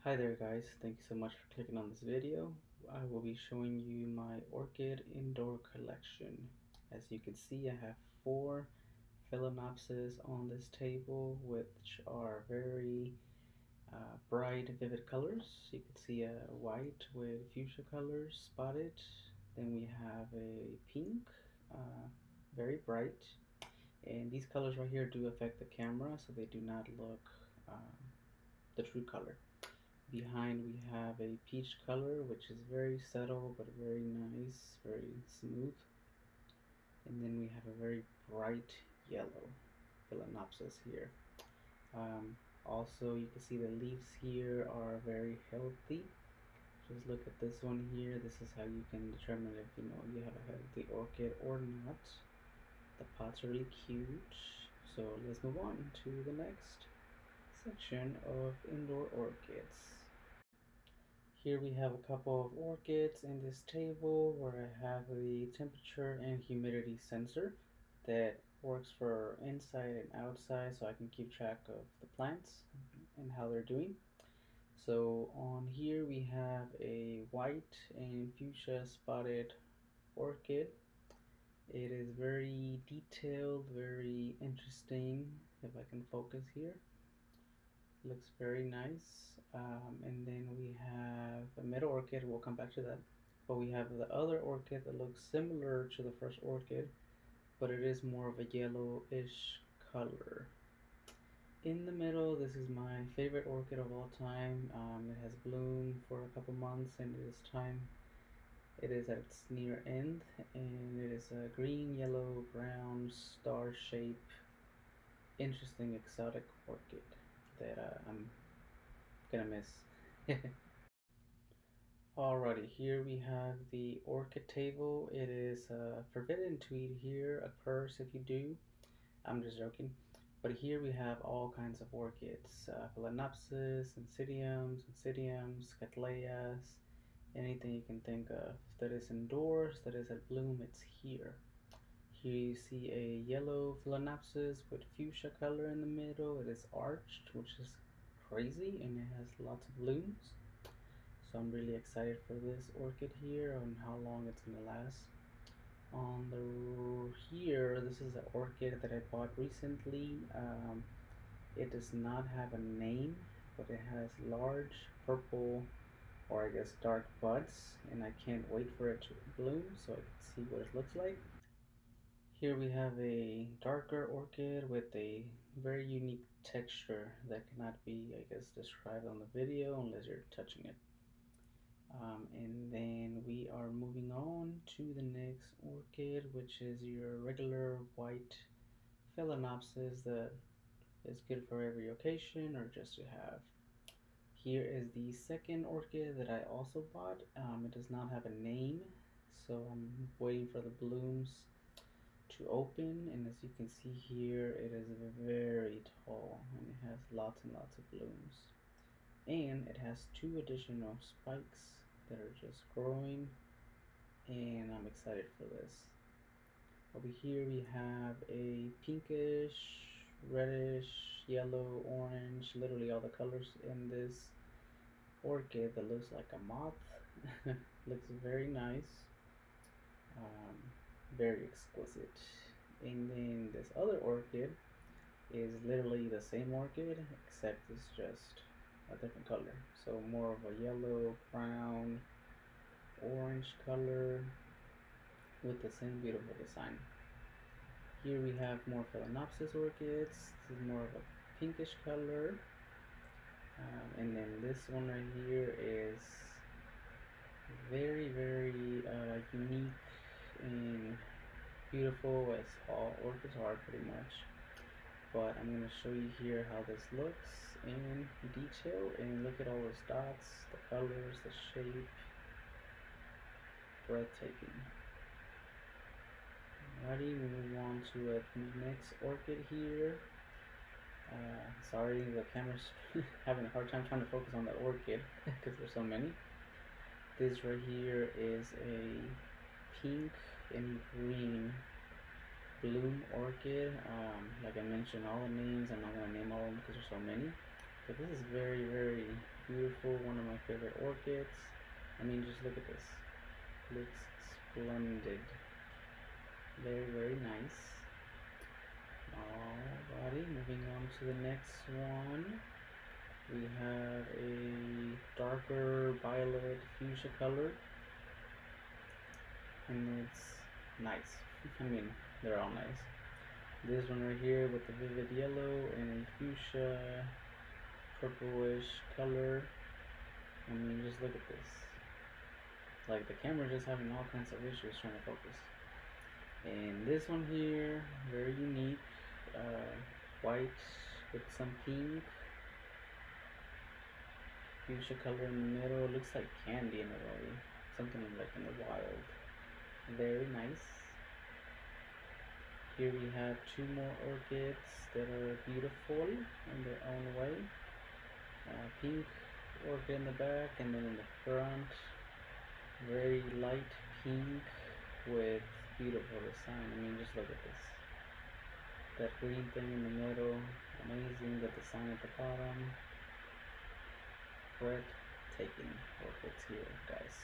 Hi there guys, thank you so much for clicking on this video. I will be showing you my orchid indoor collection. As you can see, I have 4 Phalaenopsis on this table, which are very bright, vivid colors. You can see a white with fuchsia colors spotted. Then we have a pink, uh, very bright. And these colors right here do affect the camera, so they do not look the true color. Behind we have a peach color, which is very subtle but very nice, very smooth. And then we have a very bright yellow Phalaenopsis here. Also, you can see the leaves here are very healthy. Just look at this one here. This is how you can determine if you have a healthy orchid or not. The pots are really cute. So let's move on to the next section of indoor orchids. Here we have a couple of orchids in this table where I have the temperature and humidity sensor that works for inside and outside, so I can keep track of the plants and how they're doing. So on here we have a white and fuchsia spotted orchid. It is very detailed, very interesting. If I can focus here, looks very nice. And then we have a middle orchid, we'll come back to that. But we have the other orchid that looks similar to the first orchid, but it is more of a yellowish color. In the middle, this is my favorite orchid of all time. It has bloomed for a couple months, and it is time. It is at its near end, and it is a green, yellow, brown, star shape, interesting exotic orchid that I'm gonna miss. Alrighty, here we have the orchid table. It is forbidden to eat here, a curse if you do. I'm just joking. But here we have all kinds of orchids, Phalaenopsis, Oncidiums, Cattleyas, anything you can think of that is indoors, that is at bloom, it's here. Here you see a yellow Phalaenopsis with fuchsia color in the middle. It is arched, which is crazy, and it has lots of blooms. So I'm really excited for this orchid here and how long it's gonna last. On the here, this is an orchid that I bought recently. It does not have a name, but it has large purple, or I guess dark buds, and I can't wait for it to bloom so I can see what it looks like. Here we have a darker orchid with a very unique texture that cannot be, I guess, described on the video unless you're touching it. And then we are moving on to the next orchid, which is your regular white Phalaenopsis that is good for every occasion or just to have. Here is the second orchid that I also bought. It does not have a name, so I'm waiting for the blooms to open. And as you can see here, it is very tall and it has lots and lots of blooms. And it has 2 additional spikes that are just growing, and I'm excited for this. Over here we have a pinkish, reddish, yellow, orange, literally all the colors in this orchid that looks like a moth. Looks very nice, um, very exquisite. And then this other orchid is literally the same orchid, except it's just a different color. So more of a yellow, brown, orange color with the same beautiful design. Here we have more Phalaenopsis orchids. This is more of a pinkish color. And then this one right here is very, very unique and beautiful, as all orchids are pretty much. But I'm going to show you here how this looks in detail, and look at all those dots, the colors, the shape. Breathtaking. Alrighty, we move on to the next orchid here. Sorry, the camera's having a hard time trying to focus on the orchid because there's so many. This right here is a pink and green bloom orchid. Like I mentioned, all the names, I'm not going to name all of them because there's so many. But this is very, very beautiful, one of my favorite orchids. I mean, just look at this. Looks splendid. Very, very nice. Alrighty, moving on to the next one. We have a darker violet fuchsia color, and it's nice. I mean, they're all nice. This one right here with the vivid yellow and a fuchsia purplish color. I mean, just look at this. Like, the camera just having all kinds of issues trying to focus. And this one here, very unique. White with some pink. Fuchsia color in the middle. It looks like candy in a way. Something like in the wild. Very nice. Here we have two more orchids that are beautiful in their own way. Pink orchid in the back, and then in the front, very light pink with beautiful design. I mean, just look at this. That green thing in the middle, amazing. The design at the bottom, breathtaking orchids here, guys.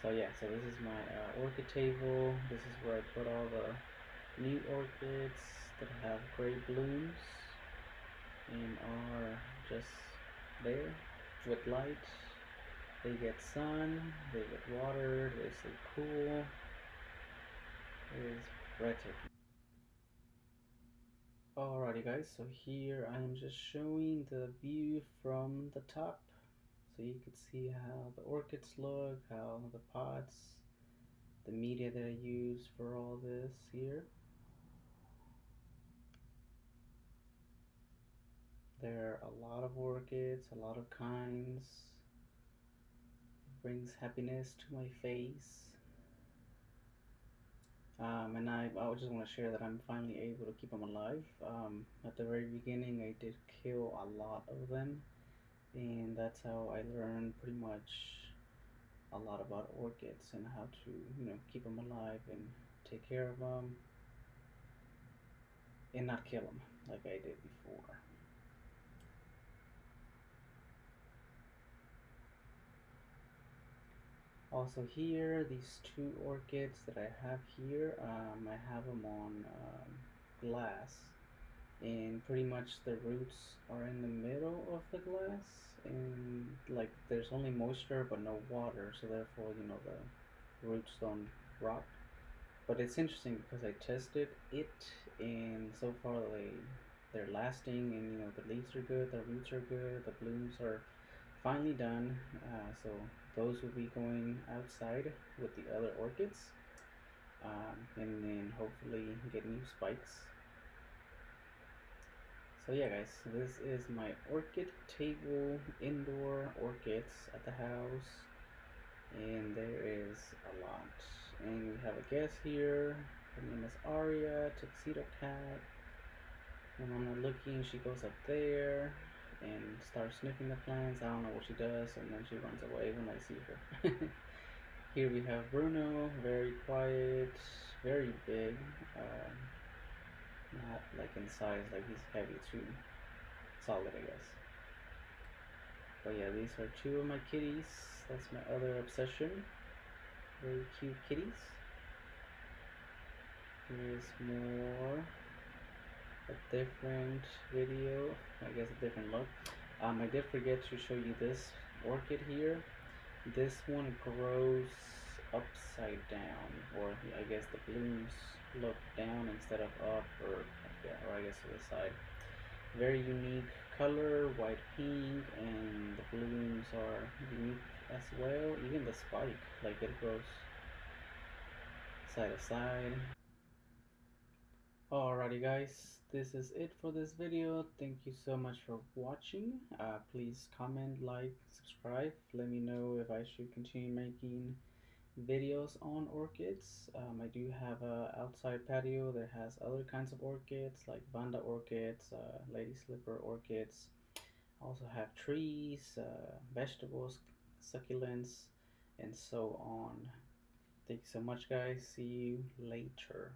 So yeah, so this is my orchid table. This is where I put all the new orchids that have great blooms and are just there with light. They get sun, they get water, they stay cool. It is breathtaking. Alrighty guys, so here I am just showing the view from the top. So you can see how the orchids look, how the pots, the media that I use for all this here. There are a lot of orchids, a lot of kinds. It brings happiness to my face. And I just want to share that I'm finally able to keep them alive. At the very beginning, I did kill a lot of them, and that's how I learned pretty much a lot about orchids and how to, keep them alive and take care of them and not kill them like I did before. Also here, these two orchids that I have here, I have them on glass, and pretty much the roots are in the middle of the glass, and like there's only moisture but no water, so therefore the roots don't rot. But it's interesting because I tested it, and so far they're lasting, and the leaves are good, the roots are good, the blooms are finally done. So those will be going outside with the other orchids, and then hopefully get new spikes. So yeah guys, this is my orchid table, indoor orchids at the house, and there is a lot. And we have a guest here. Her name is Aria, Tuxedo Cat. When I'm not looking, she goes up there and starts sniffing the plants. I don't know what she does, and then she runs away when I see her. Here we have Bruno, very quiet, very big. Not like in size, like he's heavy too. Solid, I guess. But yeah, these are two of my kitties. That's my other obsession. Very cute kitties. Here's more. A different video. I guess a different look. I did forget to show you this orchid here. This one grows upside down, or I guess the blooms look down instead of up, or yeah, or I guess to the side. Very unique color, white pink, and the blooms are unique as well. Even the spike, like it grows side to side. Alrighty guys, this is it for this video. Thank you so much for watching. Please comment, like, subscribe. Let me know if I should continue making videos on orchids. I do have a outside patio that has other kinds of orchids like Vanda orchids, lady slipper orchids. I also have trees, vegetables, succulents, and so on. Thank you so much guys. See you later.